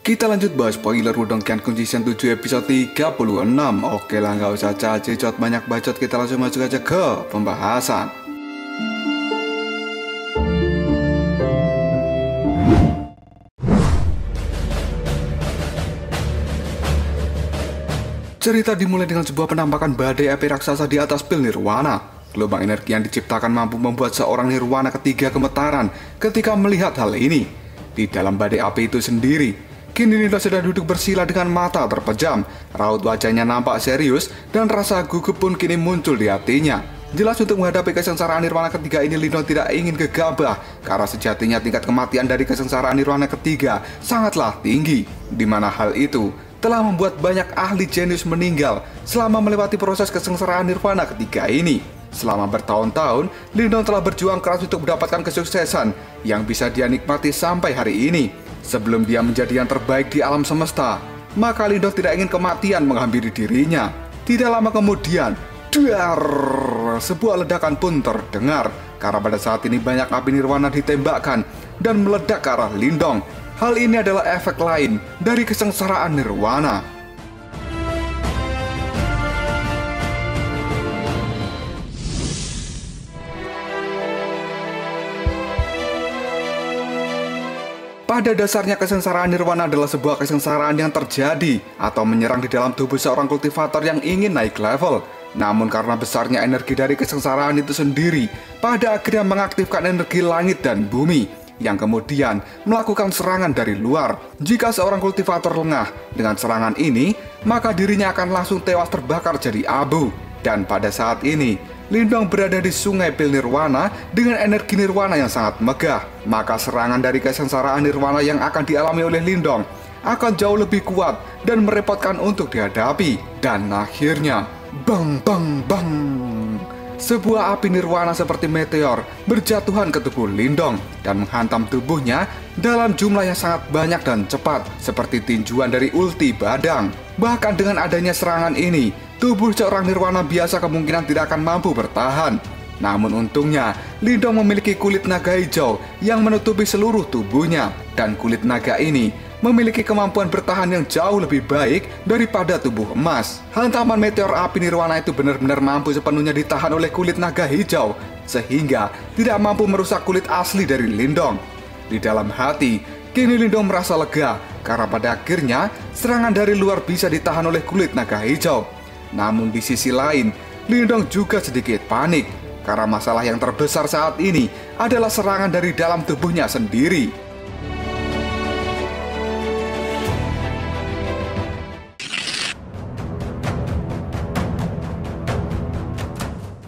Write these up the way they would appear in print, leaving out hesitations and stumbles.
Kita lanjut bahas spoiler Wudong Qiankun Season 7 episode 36. Oke lah, nggak usah cacot banyak bacot, kita langsung masuk aja ke pembahasan. Cerita dimulai dengan sebuah penampakan badai api raksasa di atas pil Nirwana. Gelombang energi yang diciptakan mampu membuat seorang Nirwana ketiga gemetaran ketika melihat hal ini. Di dalam badai api itu sendiri, kini Lindong sedang duduk bersila dengan mata terpejam. Raut wajahnya nampak serius dan rasa gugup pun kini muncul di hatinya. Jelas untuk menghadapi kesengsaraan Nirwana ketiga ini, Lindong tidak ingin gegabah karena sejatinya tingkat kematian dari kesengsaraan Nirwana ketiga sangatlah tinggi, di mana hal itu telah membuat banyak ahli jenius meninggal selama melewati proses kesengsaraan Nirwana ketiga ini. Selama bertahun-tahun, Lindong telah berjuang keras untuk mendapatkan kesuksesan yang bisa dia nikmati sampai hari ini. Sebelum dia menjadi yang terbaik di alam semesta, maka Lindong tidak ingin kematian menghampiri dirinya. Tidak lama kemudian, duar, sebuah ledakan pun terdengar karena pada saat ini banyak api Nirwana ditembakkan dan meledak ke arah Lindong. Hal ini adalah efek lain dari kesengsaraan Nirwana. Pada dasarnya kesengsaraan Nirwana adalah sebuah kesengsaraan yang terjadi atau menyerang di dalam tubuh seorang kultivator yang ingin naik level. Namun karena besarnya energi dari kesengsaraan itu sendiri, pada akhirnya mengaktifkan energi langit dan bumi yang kemudian melakukan serangan dari luar. Jika seorang kultivator lengah dengan serangan ini, maka dirinya akan langsung tewas terbakar jadi abu. Dan pada saat ini, Lindong berada di sungai pil Nirwana dengan energi Nirwana yang sangat megah. Maka serangan dari kesengsaraan Nirwana yang akan dialami oleh Lindong akan jauh lebih kuat dan merepotkan untuk dihadapi. Dan akhirnya, bang bang bang, sebuah api Nirwana seperti meteor berjatuhan ke tubuh Lindong dan menghantam tubuhnya dalam jumlah yang sangat banyak dan cepat, seperti tinjuan dari ulti Badang. Bahkan dengan adanya serangan ini, tubuh seorang Nirwana biasa kemungkinan tidak akan mampu bertahan. Namun untungnya, Lindong memiliki kulit naga hijau yang menutupi seluruh tubuhnya. Dan kulit naga ini memiliki kemampuan bertahan yang jauh lebih baik daripada tubuh emas. Hantaman meteor api Nirwana itu benar-benar mampu sepenuhnya ditahan oleh kulit naga hijau, sehingga tidak mampu merusak kulit asli dari Lindong. Di dalam hati, kini Lindong merasa lega karena pada akhirnya serangan dari luar bisa ditahan oleh kulit naga hijau. Namun di sisi lain, Lindong juga sedikit panik karena masalah yang terbesar saat ini adalah serangan dari dalam tubuhnya sendiri.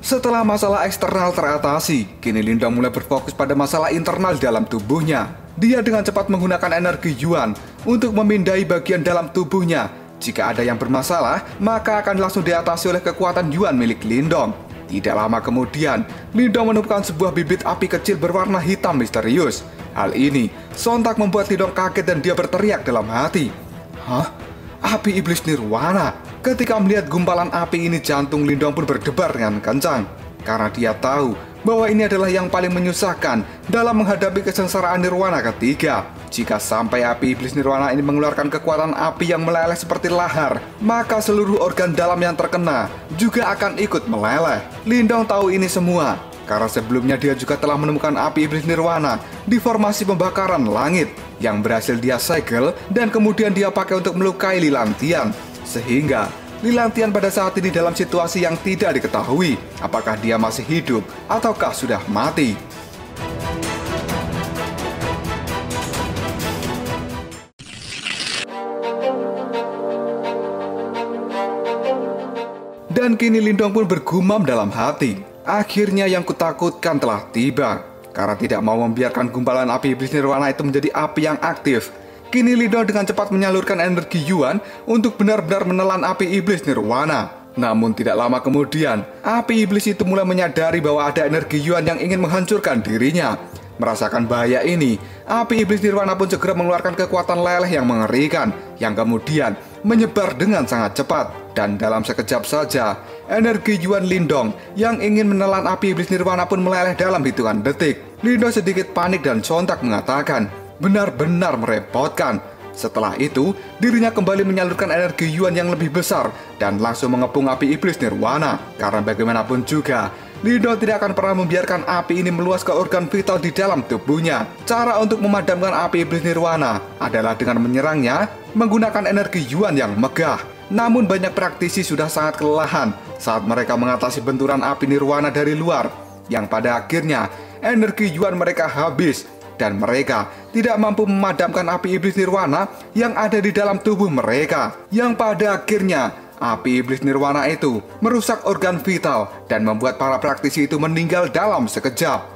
Setelah masalah eksternal teratasi, kini Lindong mulai berfokus pada masalah internal dalam tubuhnya. Dia dengan cepat menggunakan energi Yuan untuk memindai bagian dalam tubuhnya. Jika ada yang bermasalah, maka akan langsung diatasi oleh kekuatan Yuan milik Lindong. Tidak lama kemudian, Lindong menemukan sebuah bibit api kecil berwarna hitam misterius. Hal ini sontak membuat Lindong kaget dan dia berteriak dalam hati, "Hah? Api iblis Nirwana?" Ketika melihat gumpalan api ini, jantung Lindong pun berdebar dengan kencang. Karena dia tahu bahwa ini adalah yang paling menyusahkan dalam menghadapi kesengsaraan Nirwana ketiga. Jika sampai api iblis Nirwana ini mengeluarkan kekuatan api yang meleleh seperti lahar, maka seluruh organ dalam yang terkena juga akan ikut meleleh. Lindong tahu ini semua karena sebelumnya dia juga telah menemukan api iblis Nirwana di formasi pembakaran langit yang berhasil dia segel dan kemudian dia pakai untuk melukai Lilantian. Sehingga Lilantian pada saat ini dalam situasi yang tidak diketahui apakah dia masih hidup ataukah sudah mati. Dan kini Lindong pun bergumam dalam hati, akhirnya yang kutakutkan telah tiba. Karena tidak mau membiarkan gumpalan api iblis Nirwana itu menjadi api yang aktif, kini Lindong dengan cepat menyalurkan energi Yuan untuk benar-benar menelan api iblis Nirwana. Namun tidak lama kemudian, api iblis itu mulai menyadari bahwa ada energi Yuan yang ingin menghancurkan dirinya. Merasakan bahaya ini, api iblis Nirwana pun segera mengeluarkan kekuatan leleh yang mengerikan, yang kemudian menyebar dengan sangat cepat. Dan dalam sekejap saja, energi Yuan Lindong yang ingin menelan api iblis Nirwana pun meleleh dalam hitungan detik. Lindong sedikit panik dan sontak mengatakan benar-benar merepotkan. Setelah itu, dirinya kembali menyalurkan energi Yuan yang lebih besar dan langsung mengepung api iblis nirwana. Karena bagaimanapun juga, Lindong tidak akan pernah membiarkan api ini meluas ke organ vital di dalam tubuhnya. Cara untuk memadamkan api iblis nirwana adalah dengan menyerangnya menggunakan energi Yuan yang megah. Namun banyak praktisi sudah sangat kelelahan saat mereka mengatasi benturan api nirwana dari luar, yang pada akhirnya energi Yuan mereka habis dan mereka tidak mampu memadamkan api iblis nirwana yang ada di dalam tubuh mereka. Yang pada akhirnya api iblis nirwana itu merusak organ vital dan membuat para praktisi itu meninggal dalam sekejap.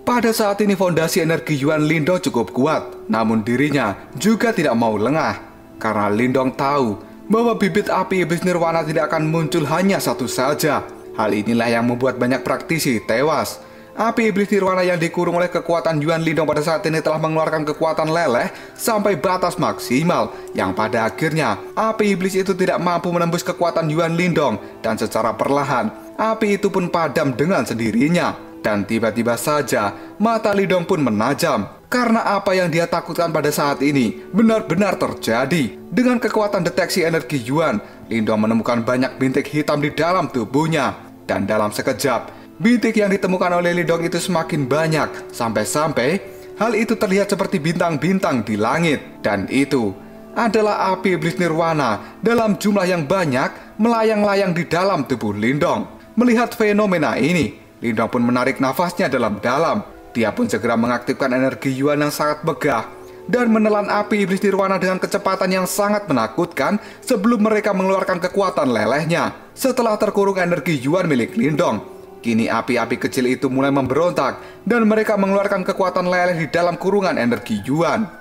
Pada saat ini fondasi energi Yuan Lindong cukup kuat, namun dirinya juga tidak mau lengah. Karena Lindong tahu bahwa bibit api iblis nirwana tidak akan muncul hanya satu saja. Hal inilah yang membuat banyak praktisi tewas. Api iblis nirwana yang dikurung oleh kekuatan Yuan Lindong pada saat ini telah mengeluarkan kekuatan leleh sampai batas maksimal, yang pada akhirnya api iblis itu tidak mampu menembus kekuatan Yuan Lindong, dan secara perlahan api itu pun padam dengan sendirinya. Dan tiba-tiba saja mata Lindong pun menajam, karena apa yang dia takutkan pada saat ini benar-benar terjadi. Dengan kekuatan deteksi energi Yuan, Lindong menemukan banyak bintik hitam di dalam tubuhnya. Dan dalam sekejap, bintik yang ditemukan oleh Lindong itu semakin banyak, sampai-sampai hal itu terlihat seperti bintang-bintang di langit. Dan itu adalah api iblis nirwana dalam jumlah yang banyak melayang-layang di dalam tubuh Lindong. Melihat fenomena ini, Lindong pun menarik nafasnya dalam-dalam. Dia pun segera mengaktifkan energi Yuan yang sangat megah dan menelan api iblis nirwana dengan kecepatan yang sangat menakutkan sebelum mereka mengeluarkan kekuatan lelehnya. Setelah terkurung energi Yuan milik Lindong, kini api-api kecil itu mulai memberontak dan mereka mengeluarkan kekuatan leleh di dalam kurungan energi Yuan.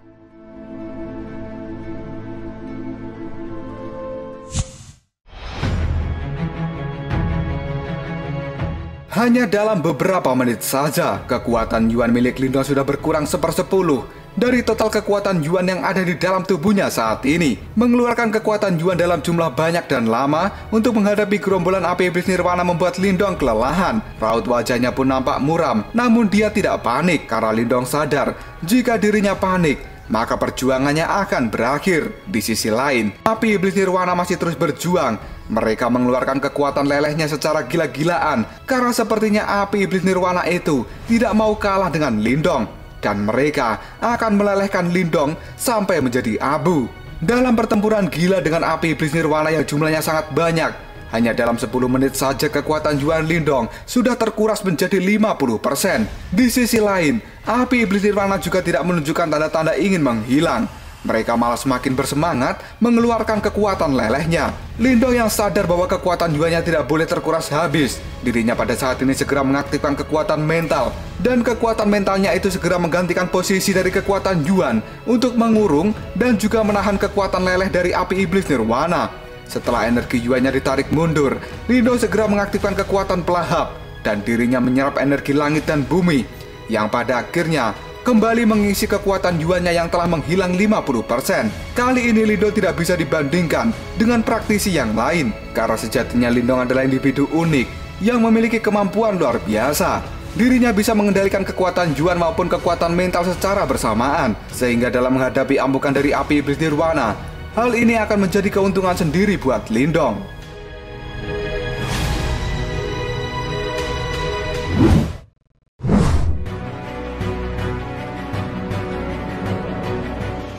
Hanya dalam beberapa menit saja, kekuatan Yuan milik Lindong sudah berkurang 1/10 dari total kekuatan Yuan yang ada di dalam tubuhnya saat ini. Mengeluarkan kekuatan Yuan dalam jumlah banyak dan lama untuk menghadapi gerombolan api iblis nirwana membuat Lindong kelelahan. Raut wajahnya pun nampak muram, namun dia tidak panik karena Lindong sadar jika dirinya panik, maka perjuangannya akan berakhir. Di sisi lain, api iblis nirwana masih terus berjuang. Mereka mengeluarkan kekuatan lelehnya secara gila-gilaan karena sepertinya api iblis nirwana itu tidak mau kalah dengan Lindong, dan mereka akan melelehkan Lindong sampai menjadi abu. Dalam pertempuran gila dengan api iblis nirwana yang jumlahnya sangat banyak, hanya dalam 10 menit saja kekuatan Yuan Lindong sudah terkuras menjadi 50%. Di sisi lain, api iblis nirwana juga tidak menunjukkan tanda-tanda ingin menghilang. Mereka malah semakin bersemangat mengeluarkan kekuatan lelehnya. Lindong yang sadar bahwa kekuatan Yuannya tidak boleh terkuras habis, dirinya pada saat ini segera mengaktifkan kekuatan mental. Dan kekuatan mentalnya itu segera menggantikan posisi dari kekuatan Yuan untuk mengurung dan juga menahan kekuatan leleh dari api iblis nirwana. Setelah energi Yuannya ditarik mundur, Lindong segera mengaktifkan kekuatan pelahap dan dirinya menyerap energi langit dan bumi, yang pada akhirnya kembali mengisi kekuatan Yuannya yang telah menghilang 50%. Kali ini Lindong tidak bisa dibandingkan dengan praktisi yang lain, karena sejatinya Lindong adalah individu unik yang memiliki kemampuan luar biasa. Dirinya bisa mengendalikan kekuatan Yuan maupun kekuatan mental secara bersamaan, sehingga dalam menghadapi amukan dari api iblis nirwana, hal ini akan menjadi keuntungan sendiri buat Lindong.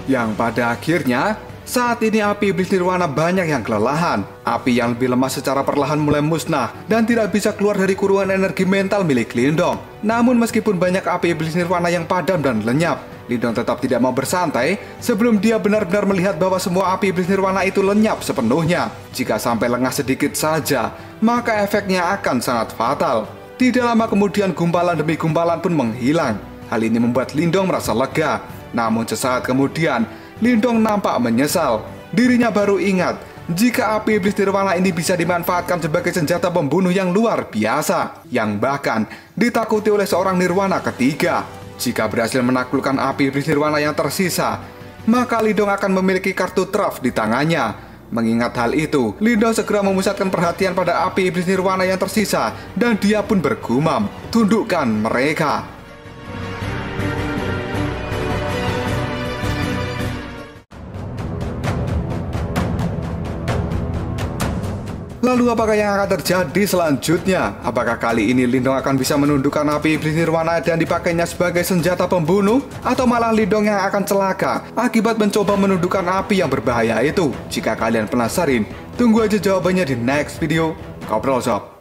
Yang pada akhirnya, saat ini api iblis nirwana banyak yang kelelahan. Api yang lebih lemah secara perlahan mulai musnah dan tidak bisa keluar dari kurungan energi mental milik Lindong. Namun meskipun banyak api iblis nirwana yang padam dan lenyap, Lindong tetap tidak mau bersantai sebelum dia benar-benar melihat bahwa semua api iblis nirwana itu lenyap sepenuhnya. Jika sampai lengah sedikit saja, maka efeknya akan sangat fatal. Tidak lama kemudian gumpalan demi gumpalan pun menghilang. Hal ini membuat Lindong merasa lega. Namun sesaat kemudian, Lindong nampak menyesal. Dirinya baru ingat jika api iblis nirwana ini bisa dimanfaatkan sebagai senjata pembunuh yang luar biasa, yang bahkan ditakuti oleh seorang nirwana ketiga. Jika berhasil menaklukkan api iblis nirwana yang tersisa, maka Lindong akan memiliki kartu truf di tangannya. Mengingat hal itu, Lindong segera memusatkan perhatian pada api iblis nirwana yang tersisa dan dia pun bergumam, "Tundukkan mereka." Lalu apakah yang akan terjadi selanjutnya? Apakah kali ini Lindong akan bisa menundukkan api iblis nirwana dan dipakainya sebagai senjata pembunuh? Atau malah Lindong yang akan celaka akibat mencoba menundukkan api yang berbahaya itu? Jika kalian penasaran, tunggu aja jawabannya di next video. Ngobrol sob.